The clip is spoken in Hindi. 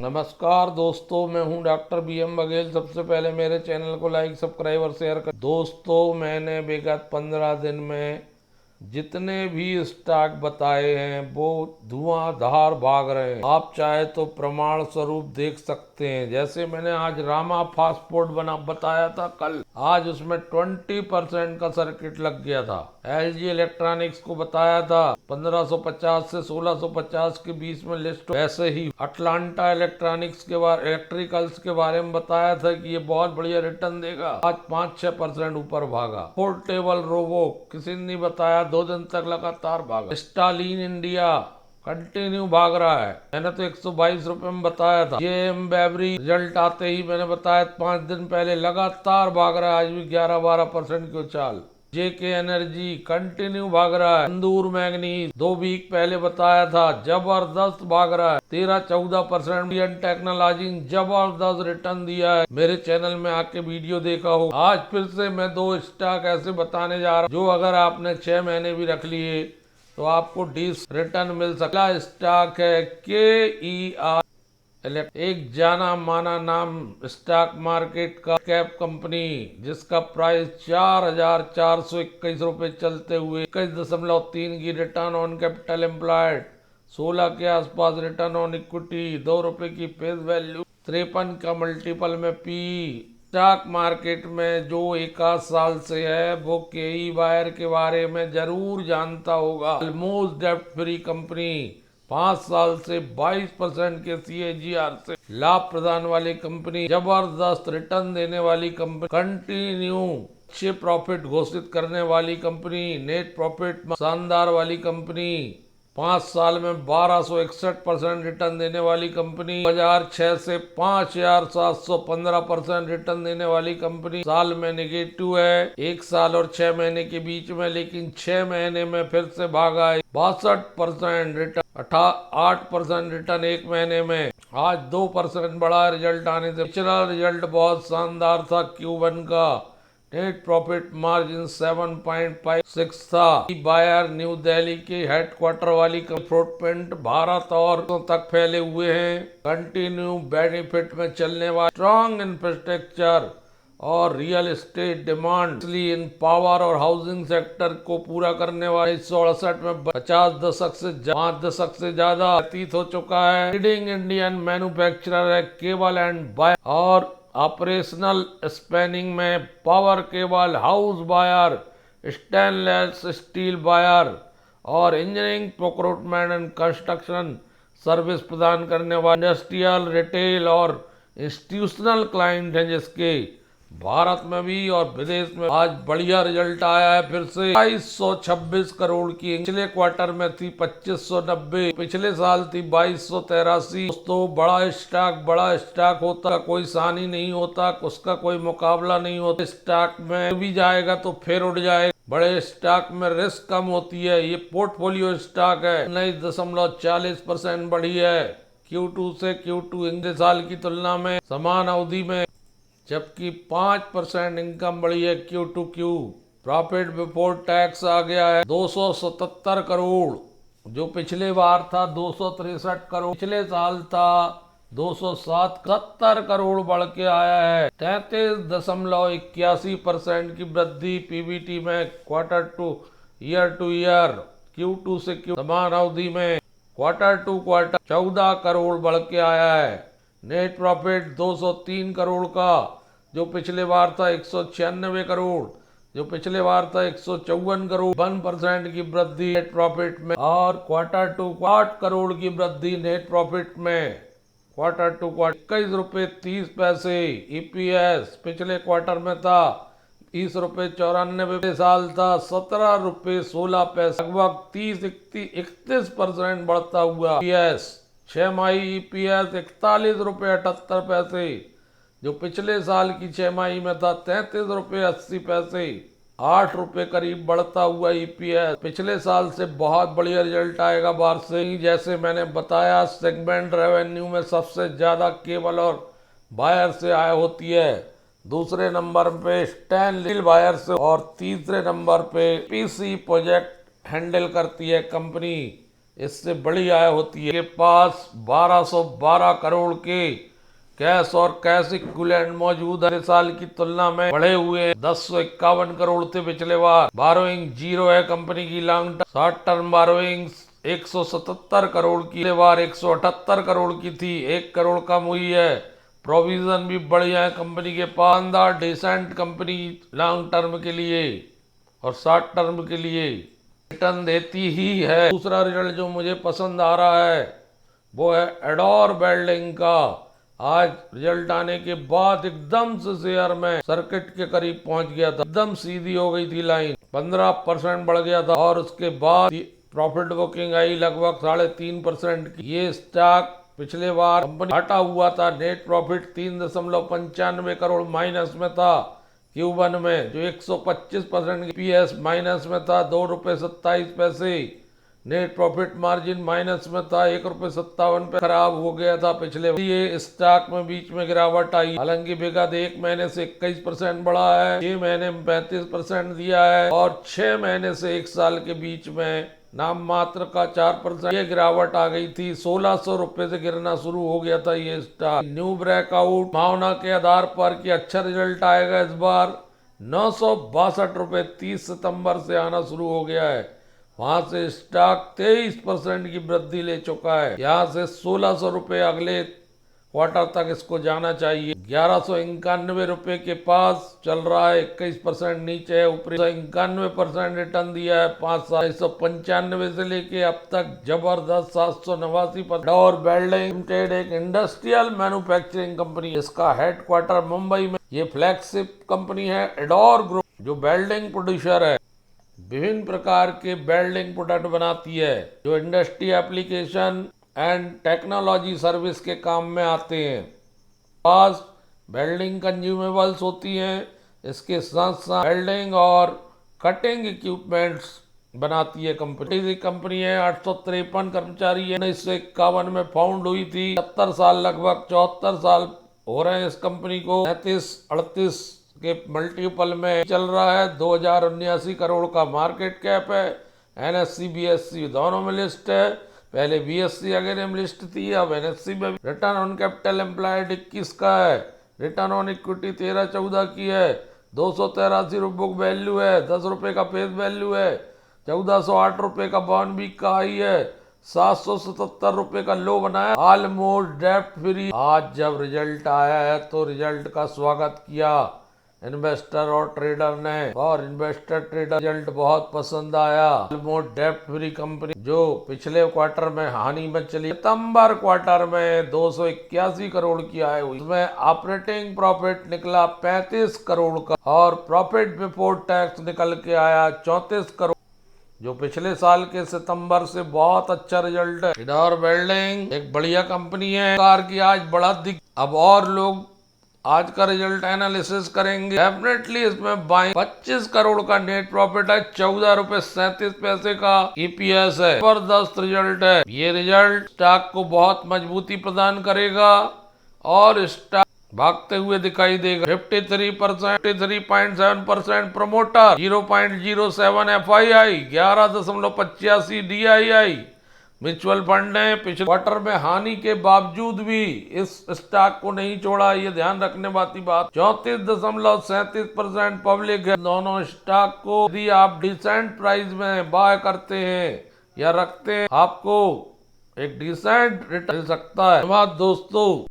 नमस्कार दोस्तों, मैं हूं डॉक्टर BM बघेल। सबसे पहले मेरे चैनल को लाइक, सब्सक्राइब और शेयर कर। दोस्तों, मैंने विगत 15 दिन में जितने भी स्टॉक बताए हैं वो धुआंधार भाग रहे हैं। आप चाहे तो प्रमाण स्वरूप देख सकते हैं। जैसे मैंने आज रामा फास्ट फूड बताया था कल, आज उसमें 20% का सर्किट लग गया था। LG इलेक्ट्रॉनिक्स को बताया था 1550 से 1650 के बीच में लिस्ट। ऐसे ही अटलांटा इलेक्ट्रॉनिक्स के बारे इलेक्ट्रिकल्स के बारे में बताया था कि ये बहुत बढ़िया रिटर्न देगा। आज 5-6% ऊपर भागा। पोर्टेबल रोबो किसी ने नहीं बताया, 2 दिन तक लगातार भागा। स्टालिन इंडिया कंटिन्यू भाग रहा है। मैंने तो 122 रुपए में बताया था। JM बेवरी रिजल्ट आते ही मैंने बताया 5 दिन पहले, लगातार भाग रहा है। आज भी 11-12% की उछाल। JK एनर्जी कंटिन्यू भाग रहा है। तंदूर मैग्नीज 2 वीक पहले बताया था, जबरदस्त भाग रहा है। 13-14% टेक्नोलॉजी जबरदस्त रिटर्न दिया है। मेरे चैनल में आके वीडियो देखा हो। आज फिर से मैं 2 स्टॉक ऐसे बताने जा रहा हूँ जो अगर आपने 6 महीने भी रख लिए तो आपको डिस रिटर्न मिल सकता। स्टॉक है KER, एक जाना माना नाम स्टॉक मार्केट का कैप कंपनी, जिसका प्राइस 4,421 रुपए चलते हुए 21.3 की रिटर्न ऑन कैपिटल एम्प्लॉयड, 16 के आसपास रिटर्न ऑन इक्विटी, 2 रुपए की फेस वैल्यू, 53 का मल्टीपल में पी। स्टॉक मार्केट में जो 1 साल से है वो KE वायर के बारे में जरूर जानता होगा। ऑलमोस्ट डेब्ट फ्री कंपनी, 5 साल से 22% के CAGR से लाभ प्रदान वाली कंपनी, जबरदस्त रिटर्न देने वाली कंपनी, कंटिन्यू अच्छे प्रॉफिट घोषित करने वाली कंपनी, नेट प्रॉफिट शानदार वाली कंपनी, 5 साल में 1261% रिटर्न देने वाली कंपनी, 2006 से 5,715% रिटर्न देने वाली कंपनी। साल में नेगेटिव है 1 साल और 6 महीने के बीच में, लेकिन 6 महीने में फिर से भागा है 62% रिटर्न, 8% रिटर्न 1 महीने में। आज 2% बढ़ा रिजल्ट आने से। पिछला रिजल्ट बहुत शानदार था Q1 का। नेट प्रॉफिट मार्जिन 7.56 था। बायर न्यू दिल्ली के हेडक्वार्टर वाली फुटप्रिंट भारत और तक फैले हुए हैं। कंटिन्यू बेनिफिट में चलने वाले स्ट्रॉन्ग इंफ्रास्ट्रक्चर और real estate demand in power और हाउसिंग सेक्टर को पूरा करने वाले 1968 में 5 दशक से ज्यादा व्यतीत हो चुका है। लीडिंग इंडियन मैन्युफैक्चरर है केबल एंड वायर और ऑपरेशनल स्पैनिंग में power cable, house wire, stainless steel wire और engineering procurement and construction service प्रदान करने वाले इंडस्ट्रियल, रिटेल और इंस्टीट्यूशनल क्लाइंट हैं, जिसके भारत में भी और विदेश में आज बढ़िया रिजल्ट आया है। फिर से 2226 करोड़ की पिछले क्वार्टर में थी, 2590 पिछले साल थी, 2283। दोस्तों, बड़ा स्टॉक होता कोई सानी नहीं होता, उसका कोई मुकाबला नहीं होता। स्टॉक में भी जाएगा तो फिर उठ जाएगा। बड़े स्टॉक में रिस्क कम होती है। ये पोर्टफोलियो स्टॉक है, 19.40% बढ़ी है Q2 से Q2 पिछले साल की तुलना में समान अवधि में, जबकि 5% इनकम बढ़ी है Q2Q। प्रॉफिट बिफोर टैक्स आ गया है 277 करोड़, जो पिछले बार था 263 करोड़, पिछले साल था 207, 70 करोड़ बढ़ के आया है। 33.81% की वृद्धि PBT में क्वार्टर टू ईयर Q2 से समान अवधि में, क्वार्टर टू क्वार्टर 14 करोड़ बढ़ के आया है। नेट प्रॉफिट 203 करोड़ का, जो पिछले बार था 196 करोड़, जो पिछले बार था 154 करोड़, 1% की वृद्धि नेट प्रॉफिट में। और क्वार्टर टू 8 करोड़ की वृद्धि नेट प्रॉफिट में, क्वार्टर टू क्वार्टर 21 रुपए 30 पैसे। EPS पिछले क्वार्टर में था 20 रुपए 94, साल था 17 रुपए 16 पैसे, लगभग 31% बढ़ता हुआ EPS। 6माही EPS 41 रुपए 78 पैसे, जो पिछले साल की 6माही में था 33 रुपए 80 पैसे, 8 रुपए करीब बढ़ता हुआ EPS। पिछले साल से बहुत बढ़िया रिजल्ट आएगा बाहर से ही। जैसे मैंने बताया, सेगमेंट रेवेन्यू में सबसे ज्यादा केबल और वायर से आय होती है, दूसरे नंबर पे स्टेनलेस वायर से, और तीसरे नंबर पे PC प्रोजेक्ट हैंडल करती है कंपनी। इससे बड़ी आय होती है। के पास 1212 करोड़ के कैश और कैश इक्विवेलेंट मौजूद है। साल की तुलना में बढ़े हुए 1051 करोड़ थे पिछले बार। बारोइंग जीरो है कंपनी की। Long term short term borrowings 177 crore की, पिछले बार 178 करोड़ की थी, 1 करोड़ कम हुई है। प्रोविजन भी बढ़िया है कंपनी के पास। शानदार डिसेंट कंपनी लॉन्ग टर्म के लिए और शॉर्ट टर्म के लिए रिटर्न देती ही है। दूसरा रिजल्ट जो मुझे पसंद आ रहा है वो है एडोर वेल्डिंग का। आज रिजल्ट आने के बाद एकदम से शेयर में सर्किट के करीब पहुंच गया था, एकदम सीधी हो गई थी लाइन, 15% बढ़ गया था और उसके बाद प्रॉफिट बुकिंग आई लगभग 3.5% की। ये स्टॉक पिछले बार कंपनी घाटा हुआ था, नेट प्रॉफिट 3.95 करोड़ माइनस में था Q1 में, जो 125% की PS माइनस में था, 2 रुपये 27 पैसे। नेट प्रॉफिट मार्जिन माइनस में था, 1 रुपये 57 पे खराब हो गया था पिछले। ये स्टॉक में बीच में गिरावट आई, हालांकि विगत 1 महीने से 21% बढ़ा है, 6 महीने में 35% दिया है और 6 महीने से 1 साल के बीच में नाम मात्र का 4% ये गिरावट आ गई थी। 1600 रुपए से गिरना शुरू हो गया था ये स्टॉक। न्यू ब्रेकआउट भावना के आधार पर कि अच्छा रिजल्ट आएगा इस बार, 962 रुपए 30 सितंबर से आना शुरू हो गया है। वहां से स्टॉक 23% की वृद्धि ले चुका है। यहाँ से 1600 रुपए अगले क्वार्टर तक इसको जाना चाहिए। 1191 रुपए के पास चल रहा है, 21% नीचे है। ऊपरी 91% रिटर्न दिया है 5 साल। 195 से लेके अब तक जबरदस्त 789 और वेल्डिंग लिमिटेड एक इंडस्ट्रियल मैन्युफैक्चरिंग कंपनी, इसका हेडक्वार्टर मुंबई में। ये फ्लैगशिप कंपनी है एडोर ग्रुप, जो वेल्डिंग प्रोड्यूसर है, विभिन्न प्रकार के वेल्डिंग प्रोडक्ट बनाती है जो industry application and technology service के काम में आते हैं। पास वेल्डिंग कंज्यूमेबल्स होती हैं, इसके साथ साथ वेल्डिंग और कटिंग इक्विपमेंट्स बनाती है कंपनी। कंपनी है, 853 कर्मचारी है, 1951 में फाउंड हुई थी। 70 साल, लगभग 74 साल हो रहे हैं इस कंपनी को। 37-38 के मल्टीपल में चल रहा है। 2079 करोड़ का मार्केट कैप है। NSE BSE दोनों में लिस्ट है, पहले BSE वगैरह में लिस्ट थी, अब NSE में। रिटर्न ऑन कैपिटल एम्प्लॉयड 21 का है, रिटर्न ऑन इक्विटी 13-14 की है, 283 रुपये बुक वैल्यू है, 10 रुपये का फेस वैल्यू है, 1408 रुपये का बॉन्ड वीक का हाई है, 777 रुपये का लो बनाया, ऑलमोस्ट डेप्ट फ्री। आज जब रिजल्ट आया है तो रिजल्ट का स्वागत किया इन्वेस्टर और ट्रेडर ने, और इन्वेस्टर ट्रेडर रिजल्ट बहुत पसंद आया। ऑलमोस्ट डेप्ट फ्री कंपनी जो पिछले क्वार्टर में हानि में चली, सितंबर क्वार्टर में 281 करोड़ की आय हुई, उसमें ऑपरेटिंग प्रॉफिट निकला 35 करोड़ का और प्रॉफिट बिफोर टैक्स निकल के आया 34 करोड़, जो पिछले साल के सितंबर से बहुत अच्छा रिजल्ट है। एडोर वेल्डिंग एक बढ़िया कंपनी है, कार की आज बढ़त दिख। अब और लोग आज का रिजल्ट एनालिसिस करेंगे, डेफिनेटली इसमें बाइंग। 25 करोड़ का नेट प्रॉफिट है, 14 रुपए 37 पैसे का EPS है, जबरदस्त रिजल्ट है। ये रिजल्ट स्टॉक को बहुत मजबूती प्रदान करेगा और स्टॉक भागते हुए दिखाई देगा। 53.7% promoter, 0.07 FII, 11.85 DII mutual fund ने पिछले क्वार्टर में हानि के बावजूद भी इस स्टॉक को नहीं छोड़ा, ये ध्यान रखने वाली बात। 34.37% पब्लिक है। दोनों स्टॉक को यदि आप डिसेंट प्राइस में बाय करते हैं या रखते हैं, आपको एक डिसेंट रिटर्न मिल सकता है। धन्यवाद दोस्तों।